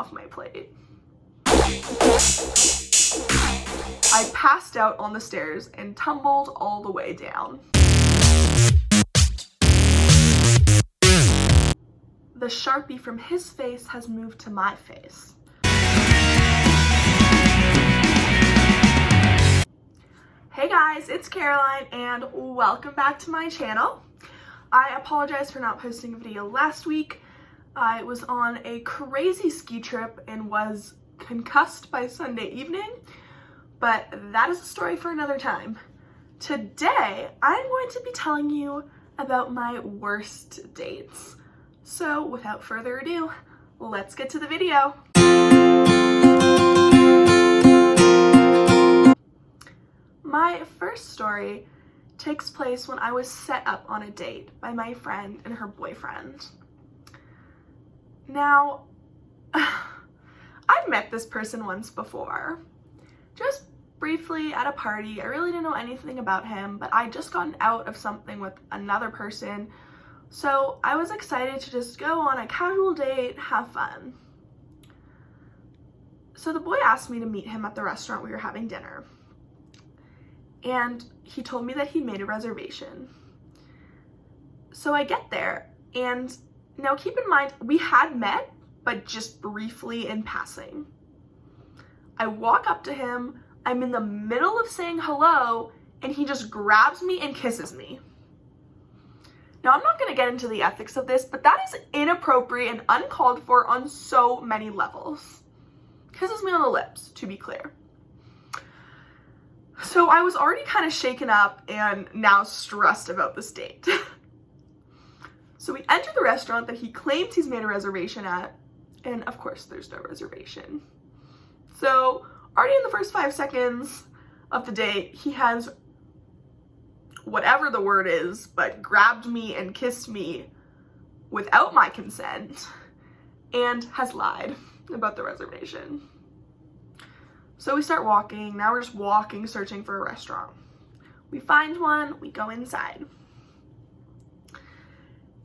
off my plate. I passed out on the stairs and tumbled all the way down. The Sharpie from his face has moved to my face. Hey guys, it's Caroline and welcome back to my channel. I apologize for not posting a video last week. I was on a crazy ski trip and was concussed by Sunday evening, but that is a story for another time. Today, I'm going to be telling you about my worst dates. So without further ado, let's get to the video. My first story takes place when I was set up on a date by my friend and her boyfriend. Now, I've met this person once before, just briefly at a party. I really didn't know anything about him, but I'd just gotten out of something with another person, so I was excited to just go on a casual date, have fun. So the boy asked me to meet him at the restaurant we were having dinner, and he told me that he made a reservation. So I get there, and now keep in mind, we had met, but just briefly in passing. I walk up to him, I'm in the middle of saying hello, and he just grabs me and kisses me. Now, I'm not gonna get into the ethics of this, but that is inappropriate and uncalled for on so many levels. Kisses me on the lips, to be clear. So I was already kind of shaken up and now stressed about this date. So we enter the restaurant that he claims he's made a reservation at, and of course there's no reservation. So already in the first 5 seconds of the date, he has whatever the word is, but grabbed me and kissed me without my consent and has lied about the reservation. So we start walking. Now we're just walking, searching for a restaurant. We find one, we go inside.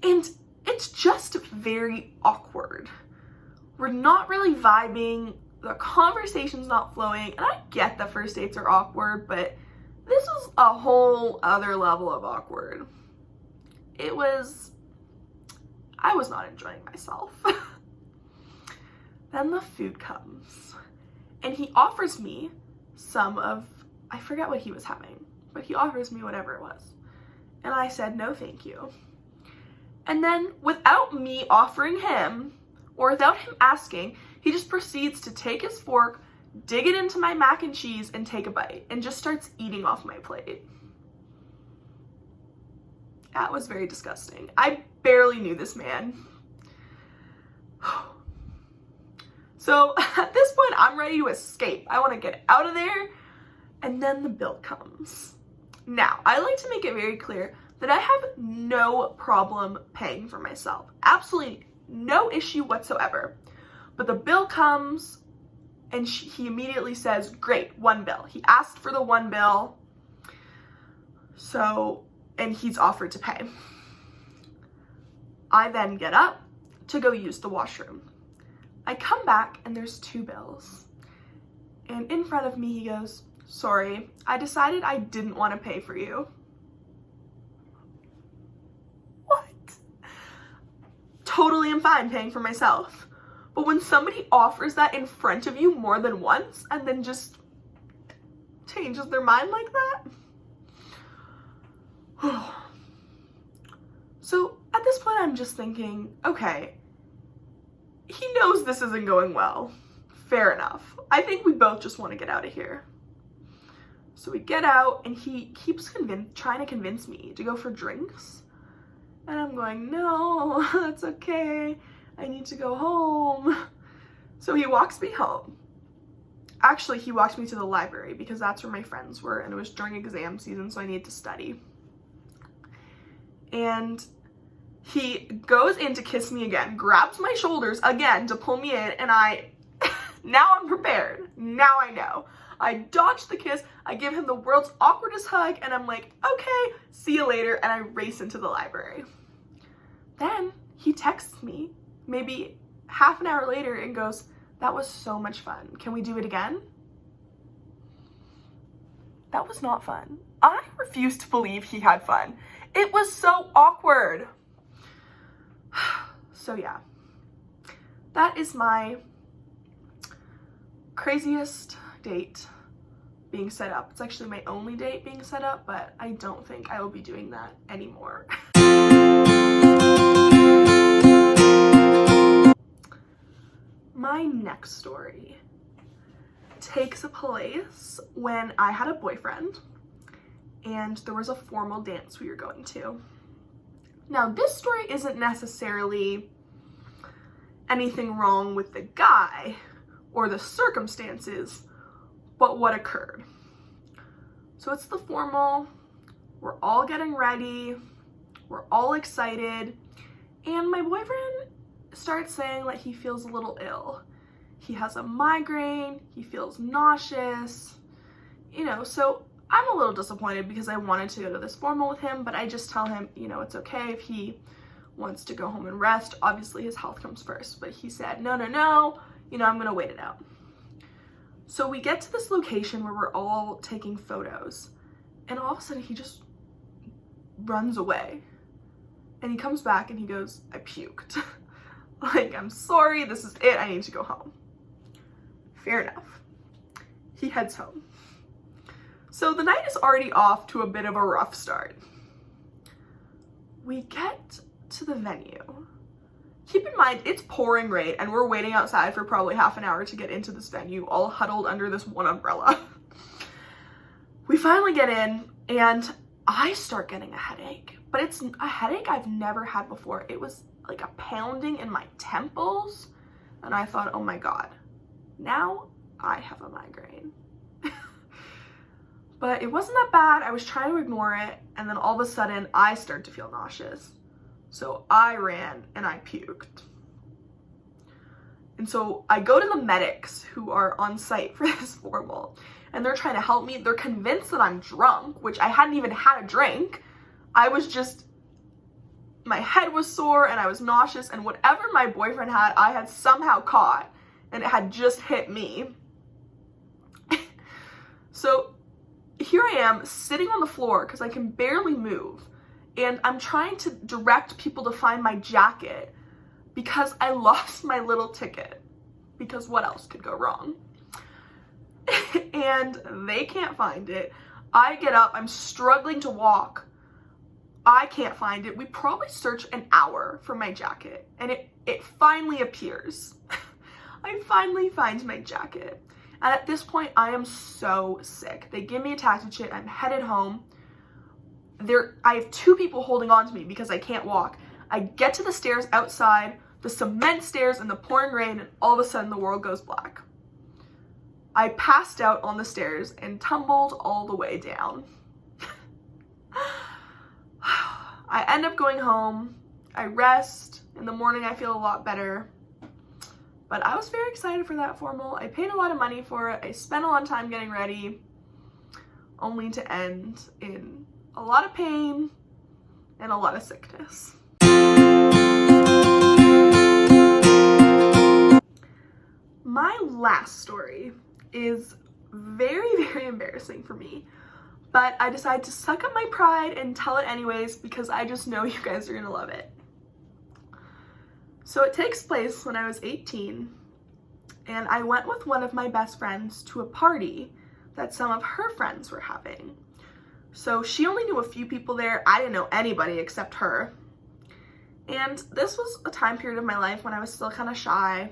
And it's just very awkward. We're not really vibing, the conversation's not flowing, and I get that first dates are awkward, but this was a whole other level of awkward. I was not enjoying myself. Then the food comes, and he offers me some of, I forget what he was having, but he offers me whatever it was. And I said, no, thank you. And then without me offering him, or without him asking, he just proceeds to take his fork, dig it into my mac and cheese, and take a bite, and just starts eating off my plate. That was very disgusting. I barely knew this man. So at this point, I'm ready to escape. I want to get out of there, and then the bill comes. Now, I like to make it very clear that I have no problem paying for myself. Absolutely no issue whatsoever. But the bill comes, and he immediately says, great, one bill. He asked for the one bill, and he's offered to pay. I then get up to go use the washroom. I come back, and there's 2 bills. And in front of me, he goes, sorry, I decided I didn't want to pay for you. Totally am fine paying for myself. But when somebody offers that in front of you more than once and then just changes their mind like that. So at this point, I'm just thinking, okay, he knows this isn't going well. Fair enough. I think we both just want to get out of here. So we get out, and he keeps trying to convince me to go for drinks. And I'm going, no, that's okay. I need to go home. So he walks me home. Actually, he walked me to the library because that's where my friends were, and it was during exam season, so I needed to study. And he goes in to kiss me again, grabs my shoulders again to pull me in, and now I'm prepared. Now I know. I dodge the kiss, I give him the world's awkwardest hug, and I'm like, okay, see you later, and I race into the library. Then he texts me maybe half an hour later and goes, That was so much fun. Can we do it again? That was not fun. I refuse to believe he had fun. It was so awkward. So yeah, that is my craziest date being set up. It's actually my only date being set up, but I don't think I will be doing that anymore. My next story takes place when I had a boyfriend and there was a formal dance we were going to. Now, this story isn't necessarily anything wrong with the guy or the circumstances, but what occurred. So it's the formal, we're all getting ready, we're all excited, and my boyfriend starts saying that he feels a little ill. He has a migraine, he feels nauseous, you know, so I'm a little disappointed because I wanted to go to this formal with him, but I just tell him, you know, it's okay if he wants to go home and rest. Obviously his health comes first, but he said, no, you know, I'm gonna wait it out. So we get to this location where we're all taking photos, and all of a sudden he just runs away. And he comes back and he goes, I puked. Like, I'm sorry, this is it, I need to go home. Fair enough. He heads home. So the night is already off to a bit of a rough start. We get to the venue. Keep in mind, it's pouring rain and we're waiting outside for probably half an hour to get into this venue, all huddled under this one umbrella. We finally get in and I start getting a headache, but it's a headache I've never had before. It was like a pounding in my temples and I thought, oh my God, now I have a migraine. But it wasn't that bad. I was trying to ignore it, and then all of a sudden I started to feel nauseous. So I ran and I puked. And so I go to the medics who are on site for this formal, and they're trying to help me. They're convinced that I'm drunk, which I hadn't even had a drink. I was just, my head was sore and I was nauseous, and whatever my boyfriend had, I had somehow caught, and it had just hit me. So here I am sitting on the floor because I can barely move, and I'm trying to direct people to find my jacket because I lost my little ticket, because what else could go wrong? And they can't find it. I get up, I'm struggling to walk. I can't find it. We probably search an hour for my jacket, and it finally appears. I finally find my jacket. And at this point, I am so sick. They give me a taxi chit. I'm headed home. I have two people holding on to me because I can't walk. I get to the stairs outside, the cement stairs in the pouring rain, and all of a sudden the world goes black. I passed out on the stairs and tumbled all the way down. I end up going home. I rest. In the morning, I feel a lot better. But I was very excited for that formal. I paid a lot of money for it. I spent a lot of time getting ready, only to end in a lot of pain and a lot of sickness. My last story is very, very embarrassing for me, but I decided to suck up my pride and tell it anyways because I just know you guys are gonna love it. So it takes place when I was 18, and I went with one of my best friends to a party that some of her friends were having. So she only knew a few people there. I didn't know anybody except her. And this was a time period of my life when I was still kind of shy.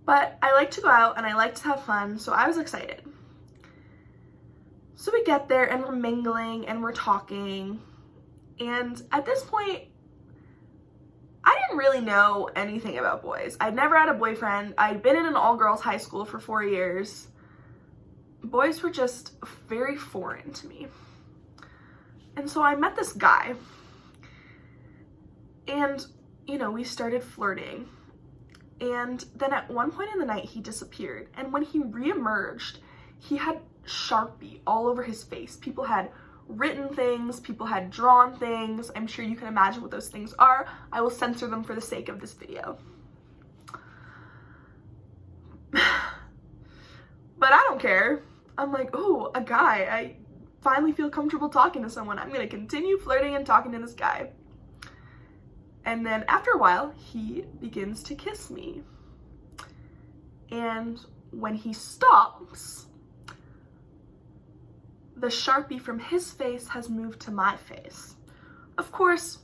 But I like to go out and I like to have fun, so I was excited. So we get there and we're mingling and we're talking. And at this point, I didn't really know anything about boys. I'd never had a boyfriend. I'd been in an all-girls high school for 4 years. Boys were just very foreign to me. And so I met this guy. And, you know, we started flirting. And then at one point in the night, he disappeared. And when he reemerged, he had Sharpie all over his face. People had written things, people had drawn things. I'm sure you can imagine what those things are. I will censor them for the sake of this video. But I don't care. I'm like, oh, a guy. I finally feel comfortable talking to someone. I'm gonna continue flirting and talking to this guy. And then after a while, he begins to kiss me. And when he stops, the Sharpie from his face has moved to my face. Of course,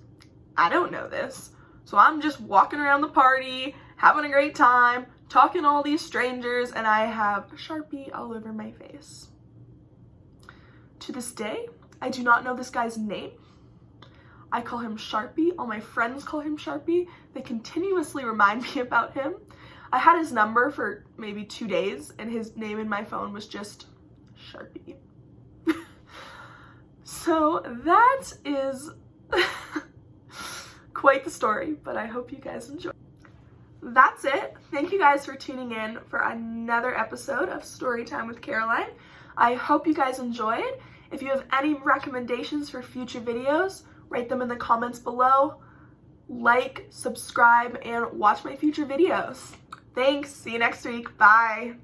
I don't know this, so I'm just walking around the party, having a great time, talking to all these strangers, and I have a Sharpie all over my face. To this day, I do not know this guy's name. I call him Sharpie. All my friends call him Sharpie. They continuously remind me about him. I had his number for maybe 2 days, and his name in my phone was just Sharpie. So that is quite the story, but I hope you guys enjoy. That's it. Thank you guys for tuning in for another episode of Storytime with Caroline. I hope you guys enjoyed. If you have any recommendations for future videos, write them in the comments below. Like, subscribe, and watch my future videos. Thanks. See you next week. Bye.